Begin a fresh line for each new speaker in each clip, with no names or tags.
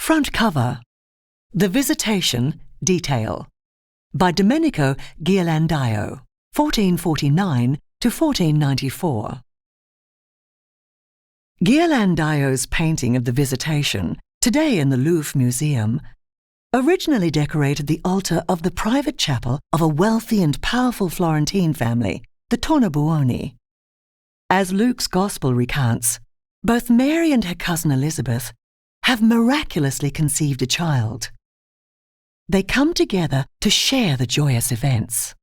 Front cover: The Visitation Detail by Domenico Ghirlandaio, 1449 to 1494. Ghirlandaio's painting of the Visitation, today in the Louvre Museum, originally decorated the altar of the private chapel of a wealthy and powerful Florentine family, the Tornabuoni. As Luke's Gospel recounts, both Mary and her cousin Elizabeth have miraculously conceived a child. They come together to share the joyous events.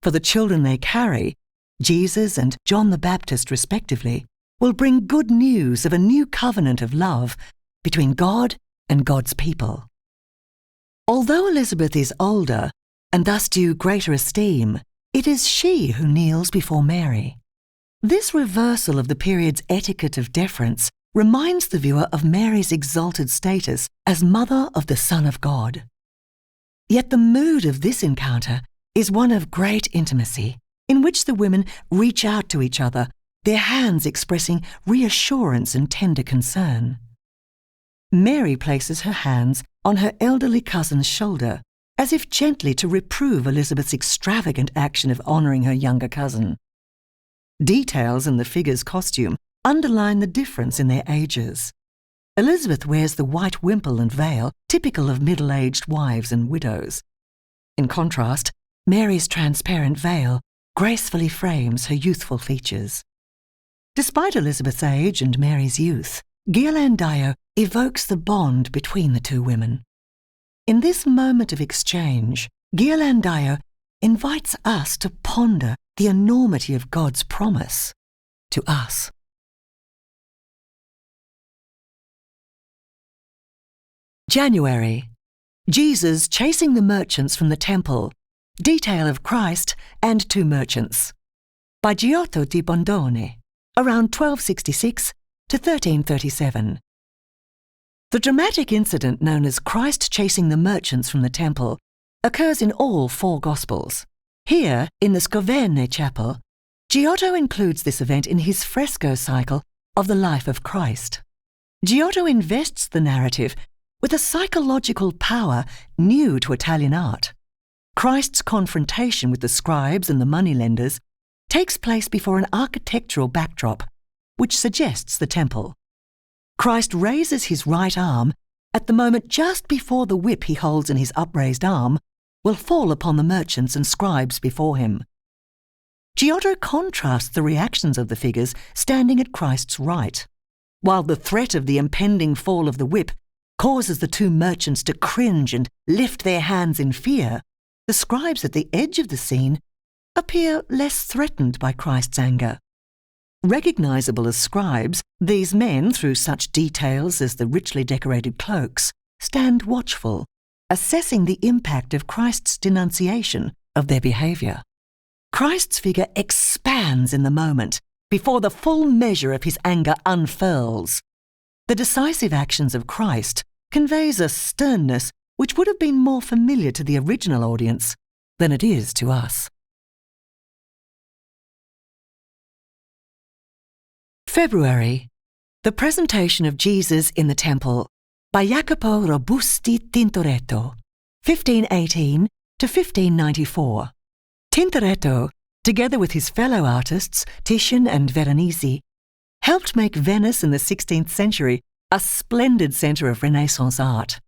For the children they carry, Jesus and John the Baptist respectively, will bring good news of a new covenant of love between God and God's people. Although Elizabeth is older and thus due greater esteem, it is she who kneels before Mary. This reversal of the period's etiquette of deference reminds the viewer of Mary's exalted status as Mother of the Son of God. Yet the mood of this encounter is one of great intimacy, in which the women reach out to each other, their hands expressing reassurance and tender concern. Mary places her hands on her elderly cousin's shoulder, as if gently to reprove Elizabeth's extravagant action of honouring her younger cousin. Details in the figure's costume underline the difference in their ages. Elizabeth wears the white wimple and veil typical of middle-aged wives and widows. In contrast, Mary's transparent veil gracefully frames her youthful features. Despite Elizabeth's age and Mary's youth, Ghirlandaio evokes the bond between the two women. In this moment of exchange, Ghirlandaio invites us to ponder the enormity of God's promise to us. January. Jesus chasing the merchants from the temple. Detail of Christ and two merchants. By Giotto di Bondone, around 1266 to 1337. The dramatic incident known as Christ chasing the merchants from the temple occurs in all four Gospels. Here, in the Scoverne Chapel, Giotto includes this event in his fresco cycle of the life of Christ. Giotto invests the narrative with a psychological power new to Italian art. Christ's confrontation with the scribes and the moneylenders takes place before an architectural backdrop, which suggests the temple. Christ raises his right arm at the moment just before the whip he holds in his upraised arm will fall upon the merchants and scribes before him. Giotto contrasts the reactions of the figures standing at Christ's right. While the threat of the impending fall of the whip causes the two merchants to cringe and lift their hands in fear, the scribes at the edge of the scene appear less threatened by Christ's anger. Recognizable as scribes, these men, through such details as the richly decorated cloaks, stand watchful, assessing the impact of Christ's denunciation of their behaviour. Christ's figure expands in the moment before the full measure of his anger unfurls. The decisive actions of Christ conveys a sternness which would have been more familiar to the original audience than it is to us. February. The Presentation of Jesus in the Temple by Jacopo Robusti Tintoretto, 1518 to 1594. Tintoretto, together with his fellow artists Titian and Veronese, helped make Venice in the 16th century a splendid centre of Renaissance art.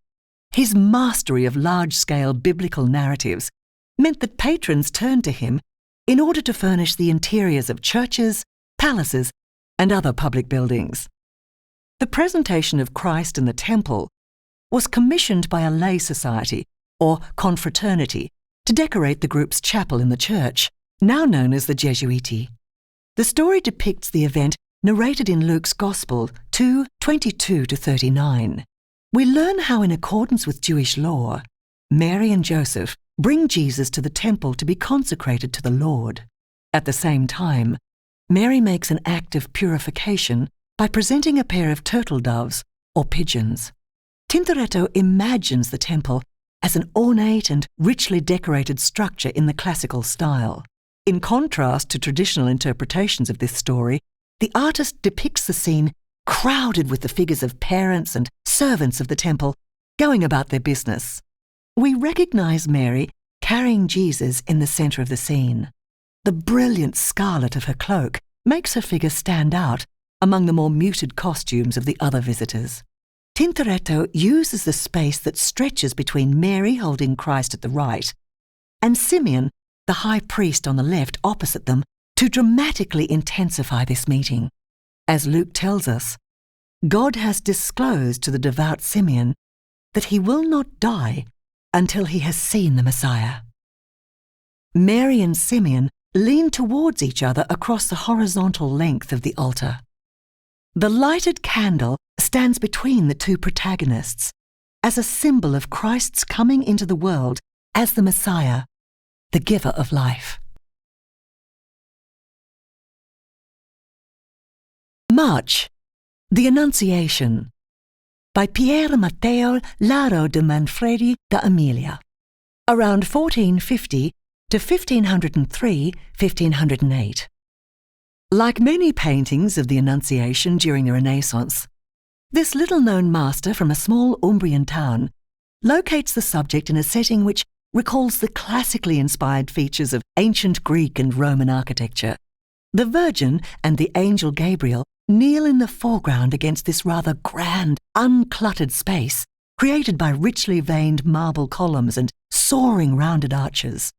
His mastery of large-scale biblical narratives meant that patrons turned to him in order to furnish the interiors of churches, palaces, and other public buildings. The Presentation of Christ in the Temple was commissioned by a lay society, or confraternity, to decorate the group's chapel in the church, now known as the Gesuiti. The story depicts the event narrated in Luke's Gospel 2:22 to 39. We learn how, in accordance with Jewish law, Mary and Joseph bring Jesus to the temple to be consecrated to the Lord. At the same time, Mary makes an act of purification by presenting a pair of turtle doves, or pigeons. Tintoretto imagines the temple as an ornate and richly decorated structure in the classical style. In contrast to traditional interpretations of this story, the artist depicts the scene crowded with the figures of parents and servants of the temple going about their business. We recognize Mary carrying Jesus in the center of the scene. The brilliant scarlet of her cloak makes her figure stand out among the more muted costumes of the other visitors. Tintoretto uses the space that stretches between Mary holding Christ at the right and Simeon, the high priest on the left opposite them, to dramatically intensify this meeting. As Luke tells us, God has disclosed to the devout Simeon that he will not die until he has seen the Messiah. Mary and Simeon lean towards each other across the horizontal length of the altar. The lighted candle stands between the two protagonists as a symbol of Christ's coming into the world as the Messiah, the giver of life. March, the Annunciation, by Pier Matteo Laro de Manfredi da Emilia, around 1450 to 1503-1508. Like many paintings of the Annunciation during the Renaissance, this little-known master from a small Umbrian town locates the subject in a setting which recalls the classically inspired features of ancient Greek and Roman architecture. The Virgin and the angel Gabriel kneel in the foreground against this rather grand, uncluttered space created by richly veined marble columns and soaring rounded arches.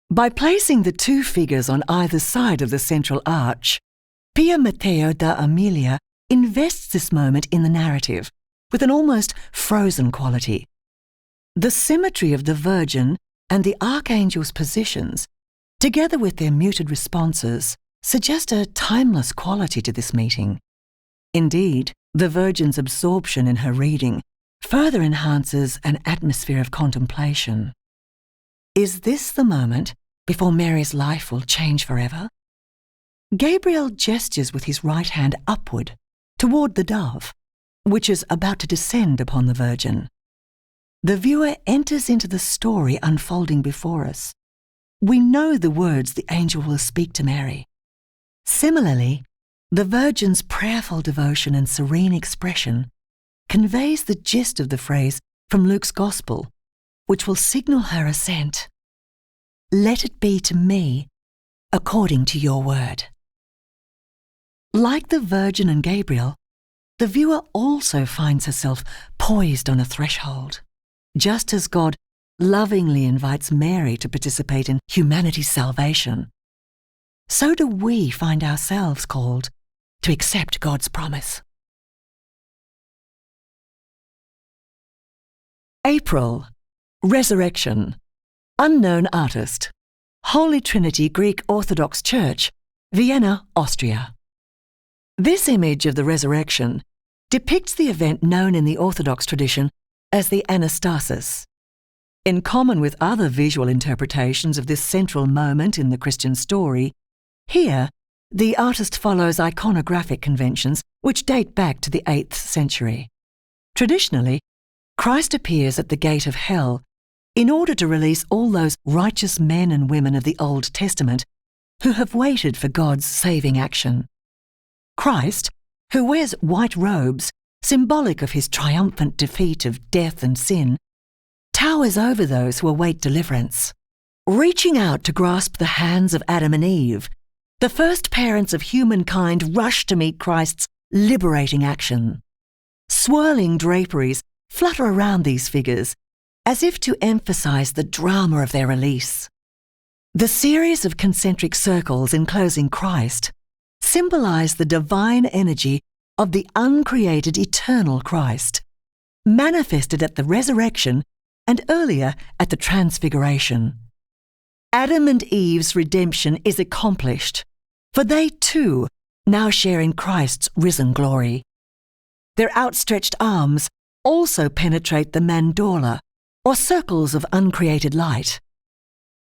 By placing the two figures on either side of the central arch, Pier Matteo da Emilia invests this moment in the narrative with an almost frozen quality. The symmetry of the Virgin and the Archangel's positions, together with their muted responses, suggest a timeless quality to this meeting. Indeed, the Virgin's absorption in her reading further enhances an atmosphere of contemplation. Is this the moment before Mary's life will change forever? Gabriel gestures with his right hand upward toward the dove, which is about to descend upon the Virgin. The viewer enters into the story unfolding before us. We know the words the angel will speak to Mary. Similarly, the Virgin's prayerful devotion and serene expression conveys the gist of the phrase from Luke's Gospel, which will signal her assent. Let it be to me according to your word. Like the Virgin and Gabriel, the viewer also finds herself poised on a threshold, just as God lovingly invites Mary to participate in humanity's salvation. So do we find ourselves called to accept God's promise. April, Resurrection, Unknown Artist, Holy Trinity Greek Orthodox Church, Vienna, Austria. This image of the resurrection depicts the event known in the Orthodox tradition as the Anastasis. In common with other visual interpretations of this central moment in the Christian story, here the artist follows iconographic conventions which date back to the 8th century. Traditionally, Christ appears at the gate of hell in order to release all those righteous men and women of the Old Testament who have waited for God's saving action. Christ, who wears white robes, symbolic of his triumphant defeat of death and sin, towers over those who await deliverance. Reaching out to grasp the hands of Adam and Eve, the first parents of humankind rush to meet Christ's liberating action. Swirling draperies flutter around these figures, as if to emphasize the drama of their release. The series of concentric circles enclosing Christ symbolize the divine energy of the uncreated eternal Christ, manifested at the resurrection and earlier at the transfiguration. Adam and Eve's redemption is accomplished, for they too now share in Christ's risen glory. Their outstretched arms also penetrate the mandorla, or circles of uncreated light.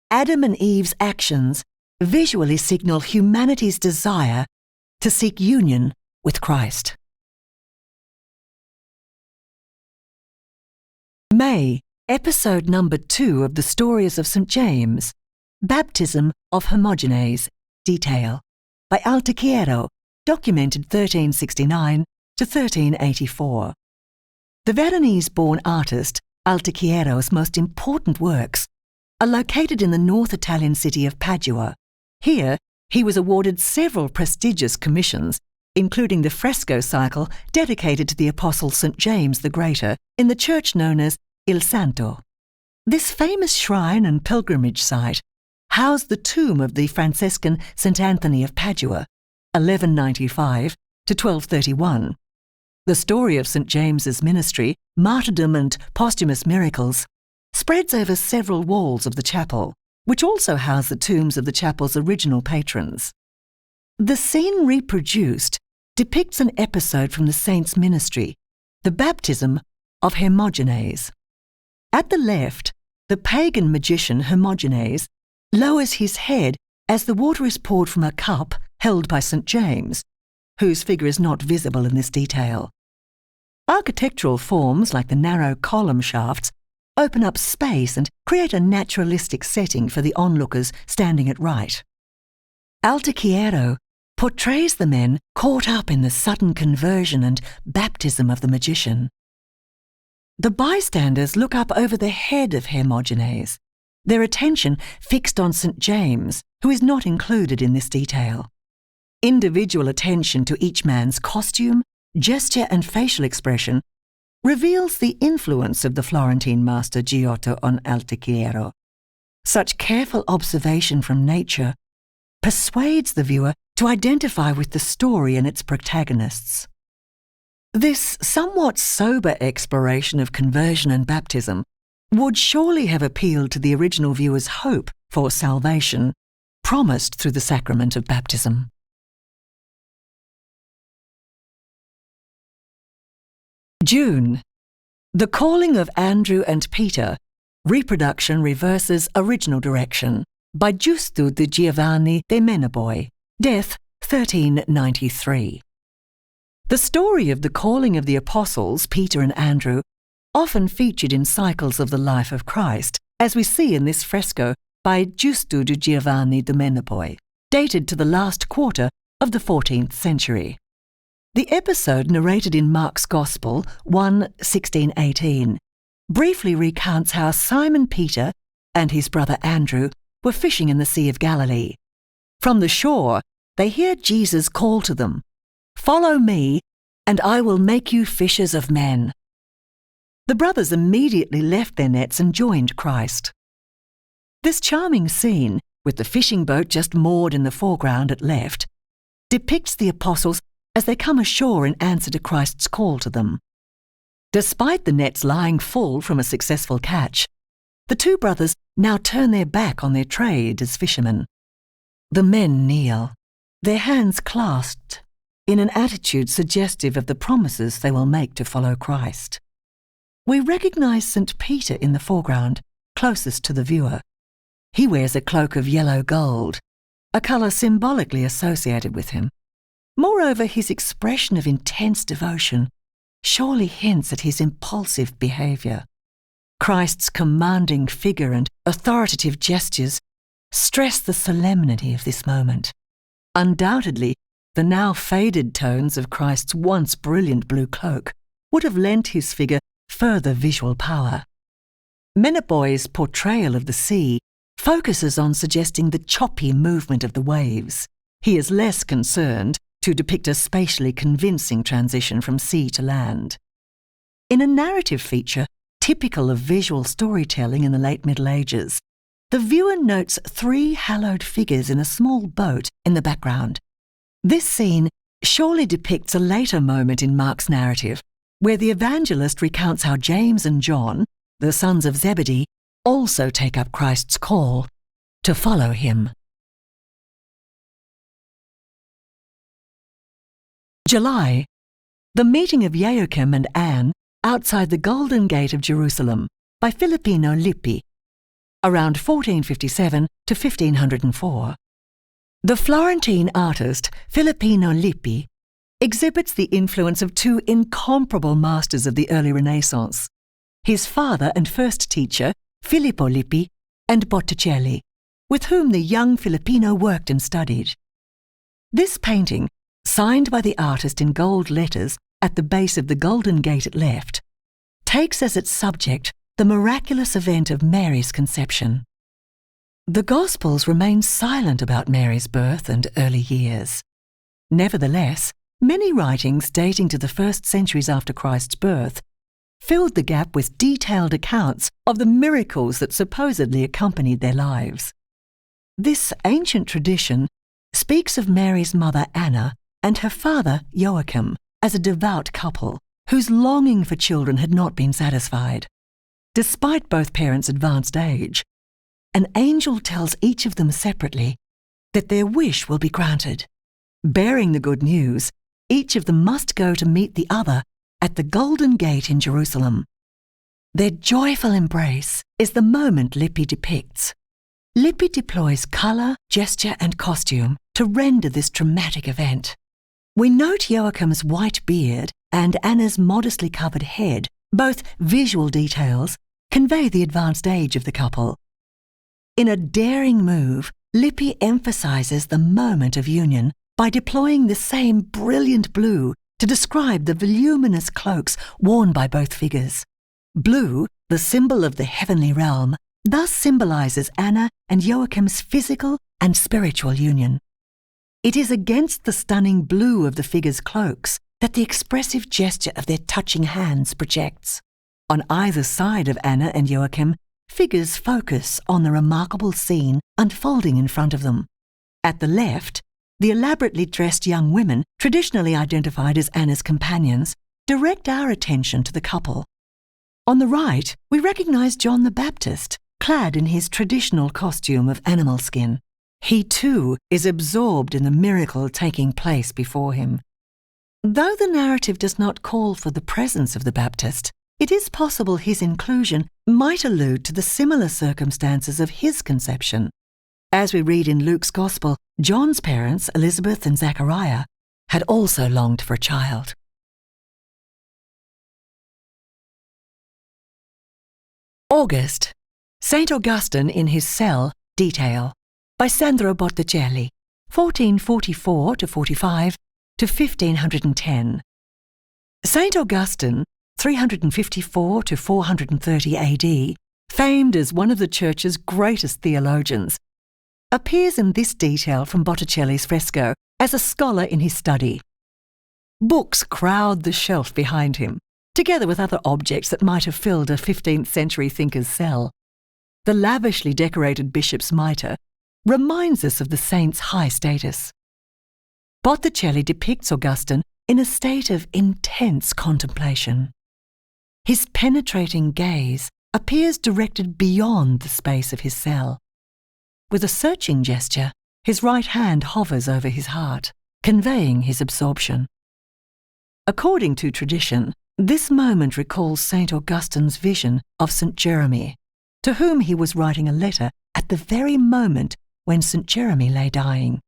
Adam and Eve's actions visually signal humanity's desire to seek union with Christ. May, episode number 2 of the Stories of St. James, Baptism of Hermogenes, Detail, by Altechiero, documented 1369 to 1384. The Veronese-born artist Altichiero's most important works are located in the North Italian city of Padua. Here, he was awarded several prestigious commissions, including the fresco cycle dedicated to the Apostle St. James the Greater in the church known as Il Santo. This famous shrine and pilgrimage site housed the tomb of the Franciscan St. Anthony of Padua, 1195 to 1231. The story of St. James's ministry, martyrdom and posthumous miracles spreads over several walls of the chapel, which also house the tombs of the chapel's original patrons. The scene reproduced depicts an episode from the saint's ministry, the baptism of Hermogenes. At the left, the pagan magician Hermogenes lowers his head as the water is poured from a cup held by St. James, whose figure is not visible in this detail. Architectural forms like the narrow column shafts open up space and create a naturalistic setting for the onlookers standing at right. Altichiero portrays the men caught up in the sudden conversion and baptism of the magician. The bystanders look up over the head of Hermogenes, their attention fixed on St. James, who is not included in this detail. Individual attention to each man's costume, gesture and facial expression reveals the influence of the Florentine master Giotto on Altichiero. Such careful observation from nature persuades the viewer to identify with the story and its protagonists. This somewhat sober exploration of conversion and baptism would surely have appealed to the original viewer's hope for salvation, promised through the sacrament of baptism. June. The Calling of Andrew and Peter. Reproduction reverses original direction by Giusto di Giovanni de Menaboi. Death 1393. The story of the calling of the apostles, Peter and Andrew, often featured in cycles of the life of Christ, as we see in this fresco by Giusto di Giovanni de Menaboi, dated to the last quarter of the 14th century. The episode narrated in Mark's Gospel, 1:16-18, briefly recounts how Simon Peter and his brother Andrew were fishing in the Sea of Galilee. From the shore, they hear Jesus call to them, "Follow me, and I will make you fishers of men." The brothers immediately left their nets and joined Christ. This charming scene, with the fishing boat just moored in the foreground at left, depicts the apostles as they come ashore in answer to Christ's call to them. Despite the nets lying full from a successful catch, the two brothers now turn their back on their trade as fishermen. The men kneel, their hands clasped, in an attitude suggestive of the promises they will make to follow Christ. We recognize St. Peter in the foreground, closest to the viewer. He wears a cloak of yellow gold, a colour symbolically associated with him. Moreover, his expression of intense devotion surely hints at his impulsive behaviour. Christ's commanding figure and authoritative gestures stress the solemnity of this moment. Undoubtedly, the now faded tones of Christ's once brilliant blue cloak would have lent his figure further visual power. Menaboi's portrayal of the sea focuses on suggesting the choppy movement of the waves. He is less concerned to depict a spatially convincing transition from sea to land. In a narrative feature typical of visual storytelling in the late Middle Ages, the viewer notes three hallowed figures in a small boat in the background. This scene surely depicts a later moment in Mark's narrative, where the evangelist recounts how James and John, the sons of Zebedee, also take up Christ's call to follow him. July. The Meeting of Yocum and Anne outside the Golden Gate of Jerusalem by Filippino Lippi, around 1457 to 1504. The Florentine artist Filippino Lippi exhibits the influence of two incomparable masters of the early Renaissance, his father and first teacher, Filippo Lippi, and Botticelli, with whom the young Filippino worked and studied. This painting, signed by the artist in gold letters at the base of the Golden Gate at left, takes as its subject the miraculous event of Mary's conception. The Gospels remain silent about Mary's birth and early years. Nevertheless, many writings dating to the first centuries after Christ's birth filled the gap with detailed accounts of the miracles that supposedly accompanied their lives. This ancient tradition speaks of Mary's mother Anna and her father Joachim as a devout couple whose longing for children had not been satisfied. Despite both parents' advanced age, an angel tells each of them separately that their wish will be granted. Bearing the good news, each of them must go to meet the other at the Golden Gate in Jerusalem. Their joyful embrace is the moment Lippi depicts. Lippi deploys colour, gesture and costume to render this dramatic event. We note Joachim's white beard and Anna's modestly covered head, both visual details, convey the advanced age of the couple. In a daring move, Lippi emphasises the moment of union by deploying the same brilliant blue to describe the voluminous cloaks worn by both figures. Blue, the symbol of the heavenly realm, thus symbolises Anna and Joachim's physical and spiritual union. It is against the stunning blue of the figures' cloaks that the expressive gesture of their touching hands projects. On either side of Anna and Joachim, figures focus on the remarkable scene unfolding in front of them. At the left, the elaborately dressed young women, traditionally identified as Anna's companions, direct our attention to the couple. On the right, we recognise John the Baptist, clad in his traditional costume of animal skin. He too is absorbed in the miracle taking place before him. Though the narrative does not call for the presence of the Baptist, it is possible his inclusion might allude to the similar circumstances of his conception. As we read in Luke's Gospel, John's parents, Elizabeth and Zachariah, had also longed for a child. August. St. Augustine in his cell, Detail, by Sandro Botticelli, 1444–45 to 1510. St. Augustine, 354 to 430 AD, famed as one of the Church's greatest theologians, appears in this detail from Botticelli's fresco as a scholar in his study. Books crowd the shelf behind him, together with other objects that might have filled a 15th century thinker's cell. The lavishly decorated bishop's mitre reminds us of the saint's high status. Botticelli depicts Augustine in a state of intense contemplation. His penetrating gaze appears directed beyond the space of his cell. With a searching gesture, his right hand hovers over his heart, conveying his absorption. According to tradition, this moment recalls St. Augustine's vision of St. Jeremy, to whom he was writing a letter at the very moment when St. Jeremy lay dying.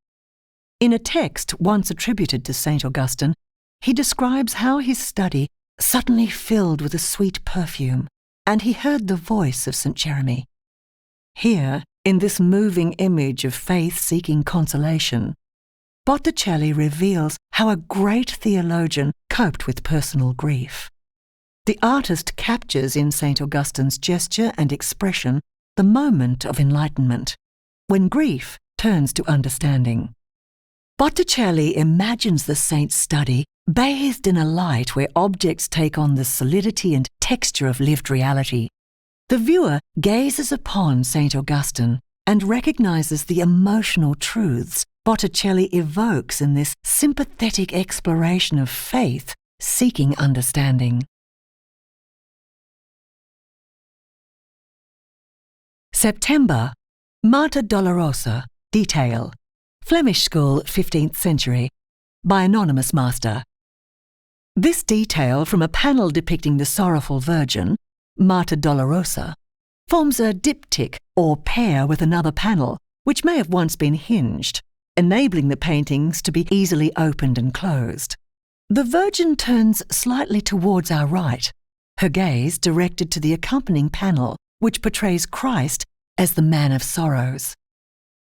In a text once attributed to St. Augustine, he describes how his study suddenly filled with a sweet perfume, and he heard the voice of St. Jeremy. Here, in this moving image of faith-seeking consolation, Botticelli reveals how a great theologian coped with personal grief. The artist captures in St. Augustine's gesture and expression the moment of enlightenment, when grief turns to understanding. Botticelli imagines the saint's study bathed in a light where objects take on the solidity and texture of lived reality. The viewer gazes upon St. Augustine and recognizes the emotional truths Botticelli evokes in this sympathetic exploration of faith, seeking understanding. September. Martyred Dolorosa, Detail, Flemish School, 15th century, by anonymous master. This detail from a panel depicting the sorrowful Virgin, Martyred Dolorosa, forms a diptych or pair with another panel, which may have once been hinged, enabling the paintings to be easily opened and closed. The Virgin turns slightly towards our right, her gaze directed to the accompanying panel, which portrays Christ as the man of sorrows.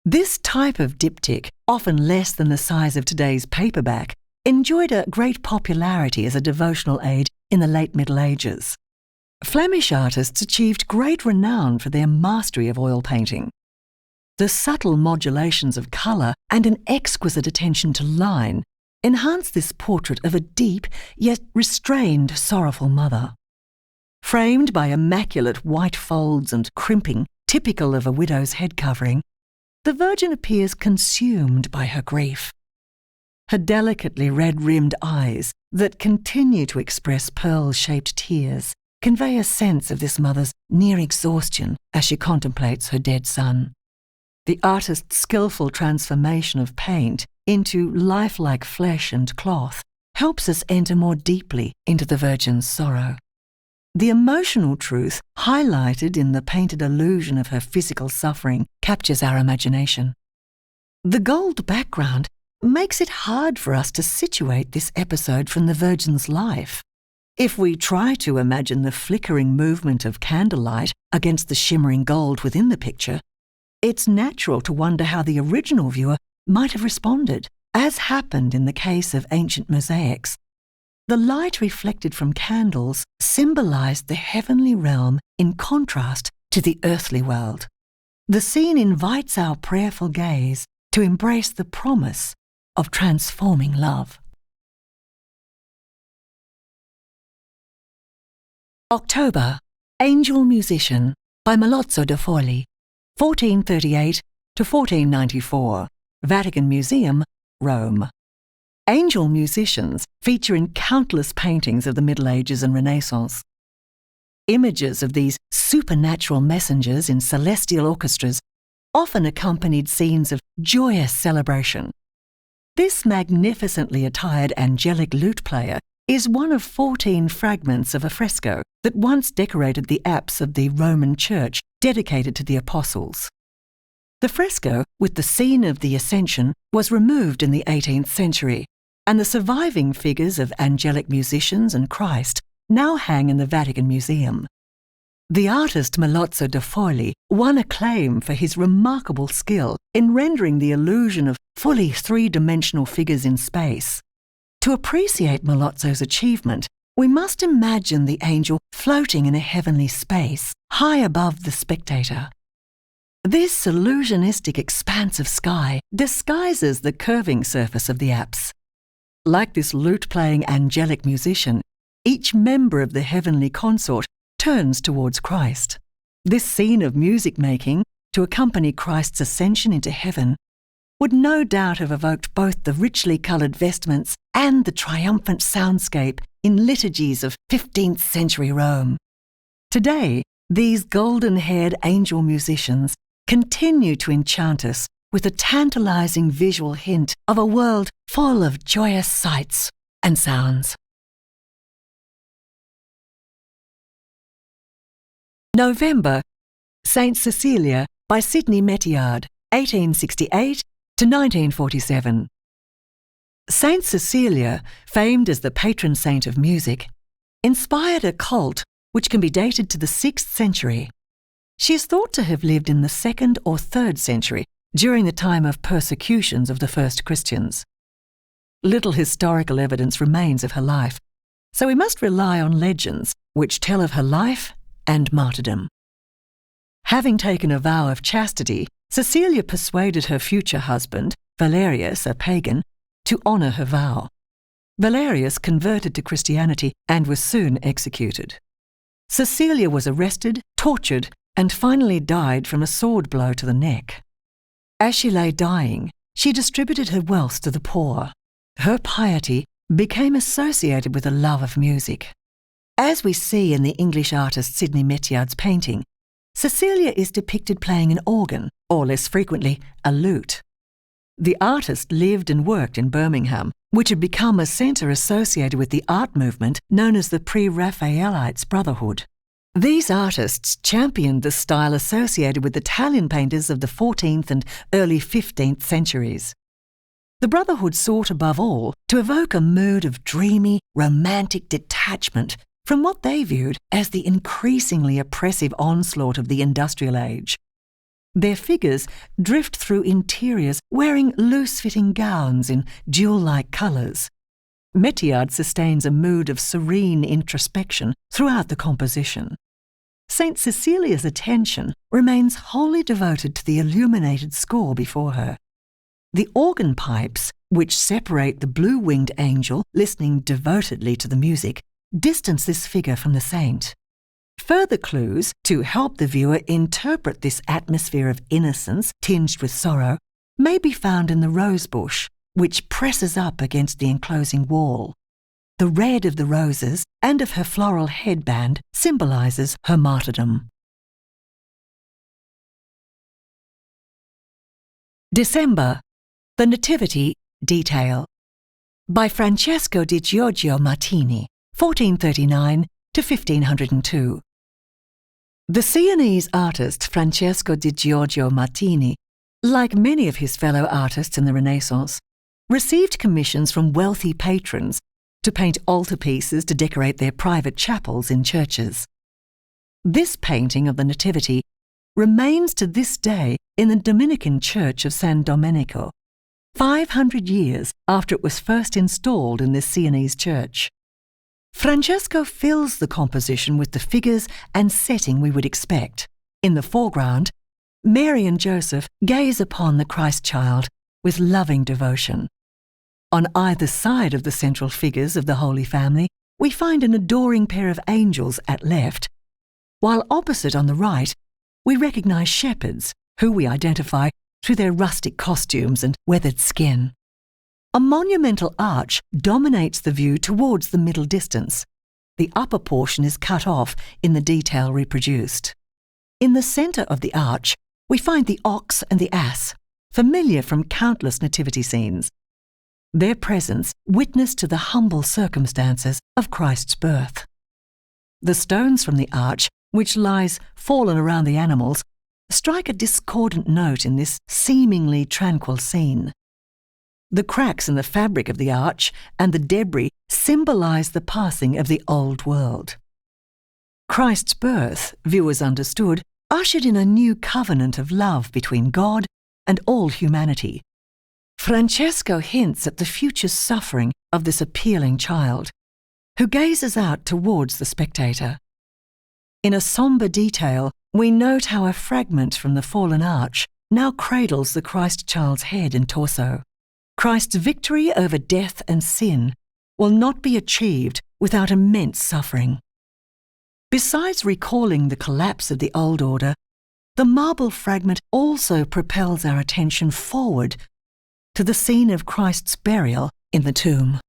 This type of diptych, often less than the size of today's paperback, enjoyed a great popularity as a devotional aid in the late Middle Ages. Flemish artists achieved great renown for their mastery of oil painting. The subtle modulations of colour and an exquisite attention to line enhance this portrait of a deep yet restrained, sorrowful mother. Framed by immaculate white folds and crimping, typical of a widow's head covering, the Virgin appears consumed by her grief. Her delicately red-rimmed eyes, that continue to express pearl-shaped tears, convey a sense of this mother's near exhaustion as she contemplates her dead son. The artist's skillful transformation of paint into lifelike flesh and cloth helps us enter more deeply into the Virgin's sorrow. The emotional truth highlighted in the painted illusion of her physical suffering captures our imagination. The gold background makes it hard for us to situate this episode from the Virgin's life. If we try to imagine the flickering movement of candlelight against the shimmering gold within the picture, it's natural to wonder how the original viewer might have responded, as happened in the case of ancient mosaics. The light reflected from candles symbolized the heavenly realm in contrast to the earthly world. The scene invites our prayerful gaze to embrace the promise of transforming love. October, Angel Musician by Melozzo da Forlì, 1438 to 1494, Vatican Museum, Rome. Angel musicians feature in countless paintings of the Middle Ages and Renaissance. Images of these supernatural messengers in celestial orchestras often accompanied scenes of joyous celebration. This magnificently attired angelic lute player is one of 14 fragments of a fresco that once decorated the apse of the Roman church dedicated to the apostles. The fresco, with the scene of the Ascension, was removed in the 18th century, and the surviving figures of angelic musicians and Christ now hang in the Vatican Museum. The artist Melozzo da Forlì won acclaim for his remarkable skill in rendering the illusion of fully three-dimensional figures in space. To appreciate Melozzo's achievement, we must imagine the angel floating in a heavenly space, high above the spectator. This illusionistic expanse of sky disguises the curving surface of the apse. Like this lute-playing angelic musician, each member of the heavenly consort turns towards Christ. This scene of music-making, to accompany Christ's ascension into heaven, would no doubt have evoked both the richly coloured vestments and the triumphant soundscape in liturgies of 15th century Rome. Today, these golden-haired angel musicians continue to enchant us with a tantalizing visual hint of a world full of joyous sights and sounds. November, Saint Cecilia by Sidney Meteyard, 1868 to 1947. Saint Cecilia, famed as the patron saint of music, inspired a cult which can be dated to the 6th century. She is thought to have lived in the 2nd or 3rd century, during the time of persecutions of the first Christians. Little historical evidence remains of her life, so we must rely on legends which tell of her life and martyrdom. Having taken a vow of chastity, Cecilia persuaded her future husband, Valerius, a pagan, to honour her vow. Valerius converted to Christianity and was soon executed. Cecilia was arrested, tortured, and finally died from a sword blow to the neck. As she lay dying, she distributed her wealth to the poor. Her piety became associated with a love of music. As we see in the English artist Sidney Meteyard's painting, Cecilia is depicted playing an organ, or less frequently, a lute. The artist lived and worked in Birmingham, which had become a centre associated with the art movement known as the Pre-Raphaelites Brotherhood. These artists championed the style associated with Italian painters of the 14th and early 15th centuries. The Brotherhood sought above all to evoke a mood of dreamy, romantic detachment from what they viewed as the increasingly oppressive onslaught of the industrial age. Their figures drift through interiors wearing loose-fitting gowns in jewel-like colours, Martyred sustains a mood of serene introspection throughout the composition. St. Cecilia's attention remains wholly devoted to the illuminated score before her. The organ pipes, which separate the blue-winged angel listening devotedly to the music, distance this figure from the saint. Further clues to help the viewer interpret this atmosphere of innocence tinged with sorrow may be found in the rose bush, which presses up against the enclosing wall. The red of the roses and of her floral headband symbolizes her martyrdom. December, the Nativity Detail, by Francesco di Giorgio Martini, 1439 to 1502. The Sienese artist Francesco di Giorgio Martini, like many of his fellow artists in the Renaissance, received commissions from wealthy patrons to paint altarpieces to decorate their private chapels in churches. This painting of the Nativity remains to this day in the Dominican church of San Domenico, 500 years after it was first installed in this Sienese church. Francesco fills the composition with the figures and setting we would expect. In the foreground, Mary and Joseph gaze upon the Christ child with loving devotion. On either side of the central figures of the Holy Family, we find an adoring pair of angels at left, while opposite on the right, we recognize shepherds, who we identify through their rustic costumes and weathered skin. A monumental arch dominates the view towards the middle distance. The upper portion is cut off in the detail reproduced. In the centre of the arch, we find the ox and the ass, familiar from countless nativity scenes. Their presence witness to the humble circumstances of Christ's birth. The stones from the arch, which lies fallen around the animals, strike a discordant note in this seemingly tranquil scene. The cracks in the fabric of the arch and the debris symbolize the passing of the old world. Christ's birth, viewers understood, ushered in a new covenant of love between God and all humanity. Francesco hints at the future suffering of this appealing child, who gazes out towards the spectator. In a sombre detail, we note how a fragment from the fallen arch now cradles the Christ child's head and torso. Christ's victory over death and sin will not be achieved without immense suffering. Besides recalling the collapse of the old order, the marble fragment also propels our attention forward to the scene of Christ's burial in the tomb.